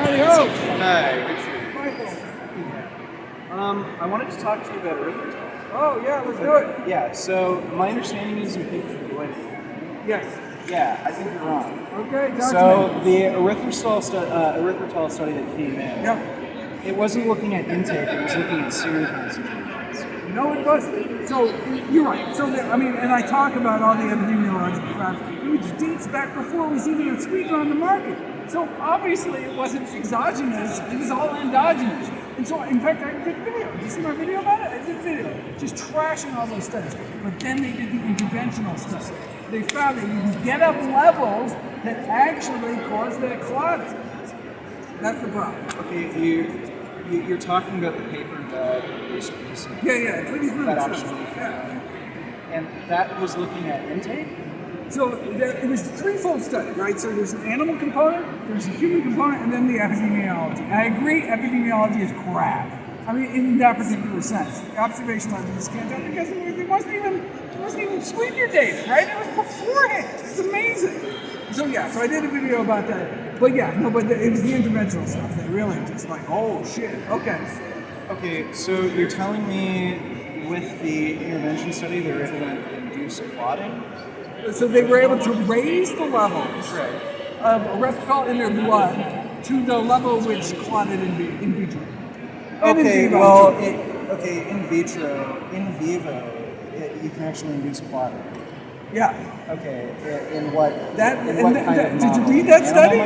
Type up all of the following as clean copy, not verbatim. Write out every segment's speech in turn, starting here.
howdy ho. Hi, Richard. Michael. I wanted to talk to you about erythritol. Oh, yeah, let's do it. Yeah, so my understanding is you think you're doing it. Yes. Yeah, I think you're wrong. Okay, So the erythritol study that came in, yeah. it wasn't looking at intake, it was looking at serum concentrations. No, it wasn't. So, you're right. So, and I talk about all the epidemiological factors, which dates back before it was even a sweetener on the market. So, obviously, it wasn't exogenous, it was all endogenous. And so, in fact, I did a video. Did you see my video about it? I did a video just trashing all those studies. But then they did the interventional study. They found that you can get up levels that actually cause that clotting. That's the problem. Okay, you're talking about the paper that recently. Yeah, please move that it. actually found. And that was looking at intake? So it was a threefold study, right? So there's an animal component, there's a human component, and then the epidemiology. And I agree, epidemiology is crap. I mean, in that particular sense. The observational evidence can't tell because it wasn't even sweetener data, right? It was beforehand. It's amazing. So I did a video about that. But it was the interventional stuff that really just like, oh shit, okay. Okay, so you're telling me with the intervention study they were able to induce clotting? So they were able to raise the levels of erythritol in their blood to the level which clotted in vitro. Okay, well, in vitro, in vivo, you can actually induce clotting. Yeah. Okay, in what? Did you read that study?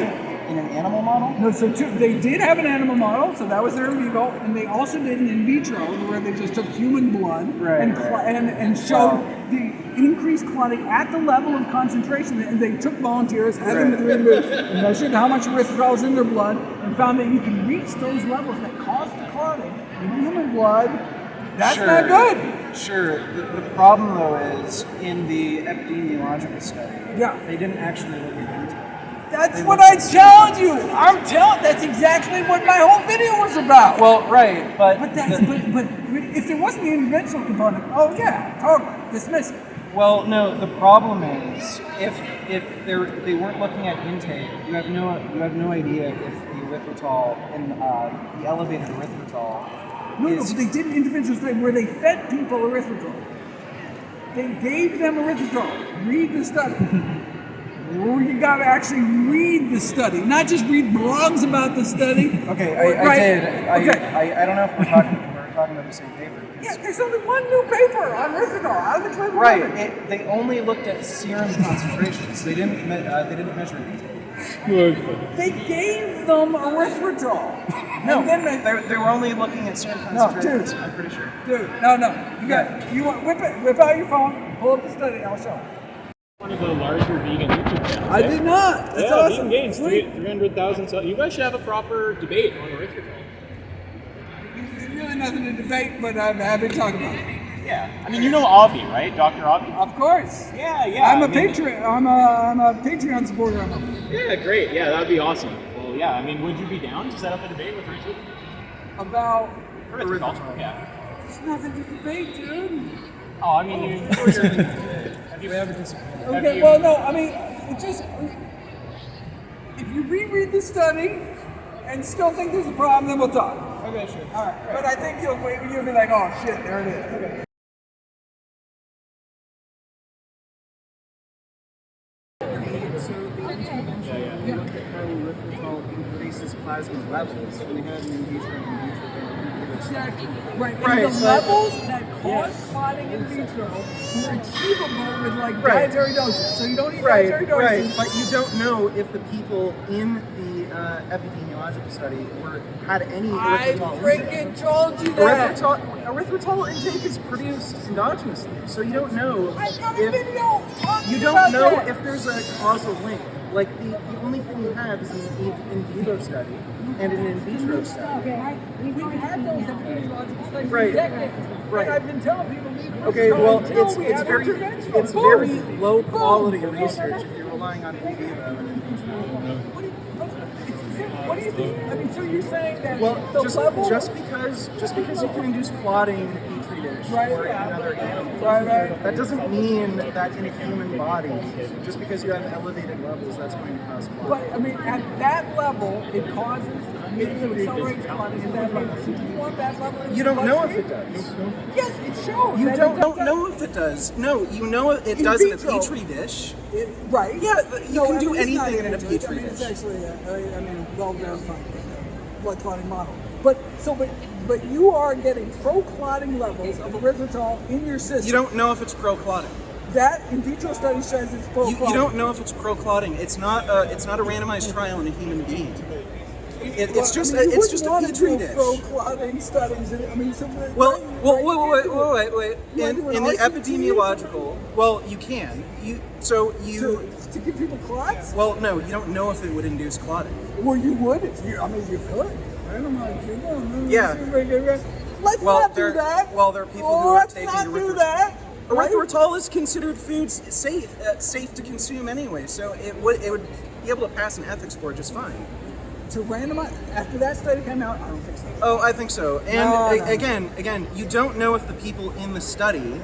In an animal model? No, so they did have an animal model, so that was their in vivo, and they also did an in vitro, where they just took human blood and showed the increased clotting at the level of concentration. And they took volunteers, had them removed, and measured how much erythritol is in their blood, and found that you can reach those levels that cause the clotting in human blood. That's not good. Sure. The problem, though, is in the epidemiological study, they didn't actually look at intake. That's what I told you. That's exactly what my whole video was about. Well, right, but if there wasn't the interventional component, totally dismiss it. Well, no. The problem is if they weren't looking at intake, you have no idea if the erythritol and the elevated erythritol. No, but they did an interventional study where they fed people erythritol. They gave them erythritol. Read the study. You got to actually read the study, not just read blogs about the study. Okay, I did. I don't know if we're talking about the same paper. Yeah, there's only one new paper on erythritol. Out of the clinical right. They only looked at serum concentrations. They didn't measure intake. They gave them erythritol. No, they were only looking at serum concentrations. No, dude. I'm pretty sure. Dude, no. Whip out your phone, pull up the study, I'll show. One of the larger vegan YouTube channels. I did not. That's awesome. Vegan Gains, 300,000. So you guys should have a proper debate on erythritol. There's really nothing to debate, but I'm happy to talk about it. Yeah, I mean, you know Avi, right? Dr. Avi? Of course. Yeah. I'm a Patreon supporter of him. Yeah, great. Yeah, that'd be awesome. Well, yeah, I mean, would you be down to set up a debate with Richard? About erythritol? Yeah. There's nothing to debate, dude. Oh, I mean, have you ever disagreed? Okay, well, no, I mean, it just, if you reread the study and still think there's a problem, then we'll talk. Okay, sure. All right, but I think you'll be like, oh shit, there it is. Okay. So the intervention, they looked at how erythritol increases plasma levels, and they had an in vitro. Exactly. Right. And the levels that cause clotting in vitro were achievable with dietary doses. So you don't eat dietary doses. Right, but you don't know if the people in the epidemiological study had any erythritol. I freaking told you that. Erythritol intake is produced endogenously, so you don't know if there's a causal link. Like the only thing you have is an in vivo study and an in vitro study. We've had those epidemiological studies for decades. Right. And I've been telling people okay, well, it's very low quality research if you're relying on in vivo and in vitro. What do you think? I mean, so you're saying that just because you can induce clotting in Petri dish Right. or in another animal. Right. That doesn't mean that in a human body, just because you have elevated levels, that's going to cause clotting. But I mean, at that level, it causes, it accelerates clotting at that level. So do you want that level? in You your don't know if bloodstream? it does. Yes, it shows. You that don't it does that. know if it does. No, you know it In does in a vitro. petri dish. Right. Yeah, you can do I mean, it's not anything in a vitro. petri I mean, it's dish. actually, well verified blood clotting model. But you are getting pro-clotting levels of erythritol in your system. You don't know if it's pro-clotting. That in vitro study says it's pro-clotting. You don't know if it's pro-clotting. It's not a randomized trial in a human being. It's just a petri dish. Pro-clotting studies. I mean, so Well, wait. You In wanna do an the RCT? epidemiological, well, you can. to give people clots? Well, no, you don't know if it would induce clotting. Well, you would. I mean, you could. Yeah. Let's Well, not do there- that. well, there are people who are Let's taking not do erythritol. that. Right? Erythritol is considered safe to consume anyway, so it would be able to pass an ethics board just fine. To randomize after that study came out, I don't think so. Oh, I think so. And No. again, you don't know if the people in the study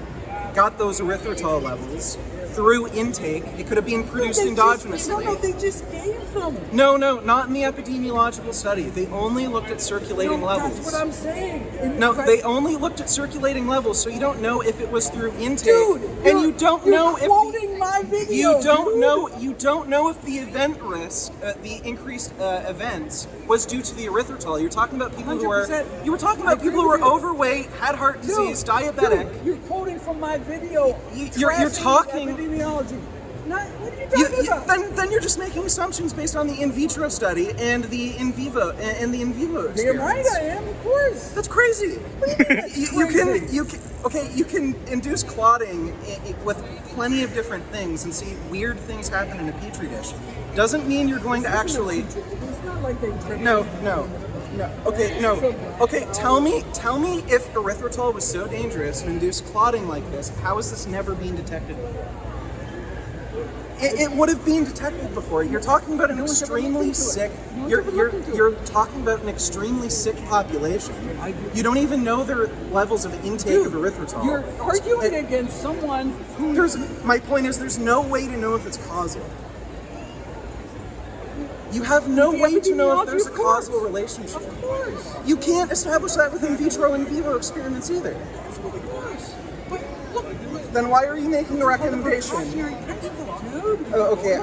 got those erythritol levels through intake. It could have been produced endogenously. No, they just gave them. No, not in the epidemiological study. They only looked at circulating levels. That's what I'm saying. No, they only looked at circulating levels, so you don't know if it was through intake. Dude, and you don't know if quoting my video. you don't know if the event risk, the increased events, was due to the erythritol. You're talking about people who were 100%. you were talking about I people who agree were with you. overweight, had heart disease, Dude, diabetic. you're quoting from my video. You're trashing talking- epidemiology. Not, what are you talking about? Then you're just making assumptions based on the in vitro study and the in vivo experience. Damn right I am, of course. That's crazy. Crazy. You can induce clotting with plenty of different things and see weird things happen in a petri dish. Doesn't mean you're going to actually. It's not like they tripped. No. Okay, tell me if erythritol was so dangerous and induced clotting like this, how has this never been detected before? It would have been detected before. You're talking about an extremely sick. You're talking about an extremely sick population. You don't even know their levels of intake of erythritol. You're arguing against someone who. My point is, there's no way to know if it's causal. You have no way to know if there's a causal relationship. Of course. You can't establish that with in vitro and in vivo experiments either. Of course. But look. Then why are you making a recommendation? Dude. Okay,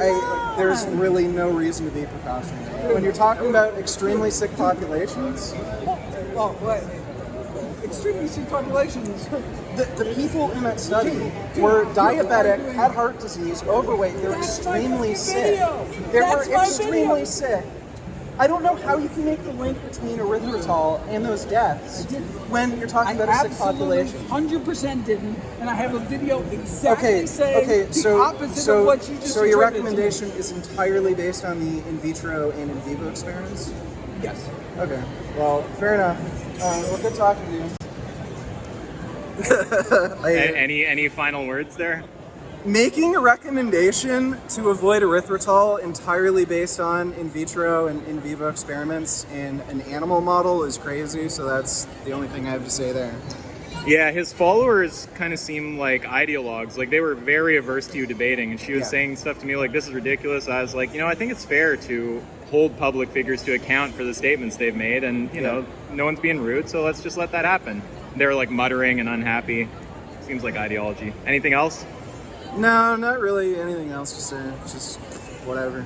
there's really no reason to be precautionary. When you're talking about extremely sick populations, Well, what? Extremely sick populations. the people in that study were diabetic, had heart disease, overweight, they were That's my extremely fucking sick. video. They That's were my extremely video. sick. I don't know how you can make the link between erythritol and those deaths when you're talking about a sick population. 100% didn't, and I have a video exactly saying the so opposite of what you just so your attributed to me. recommendation is entirely based on the in vitro and in vivo experiments? Yes. Okay, well, fair enough. Well, good talking to you. Any final words there? Making a recommendation to avoid erythritol entirely based on in vitro and in vivo experiments in an animal model is crazy, so that's the only thing I have to say there. Yeah, his followers kind of seem like ideologues. Like, they were very averse to you debating, and she was saying stuff to me like, this is ridiculous. I was like, I think it's fair to hold public figures to account for the statements they've made, and, no one's being rude, so let's just let that happen. They were, like, muttering and unhappy. Seems like ideology. Anything else? No, not really anything else to say. Just whatever.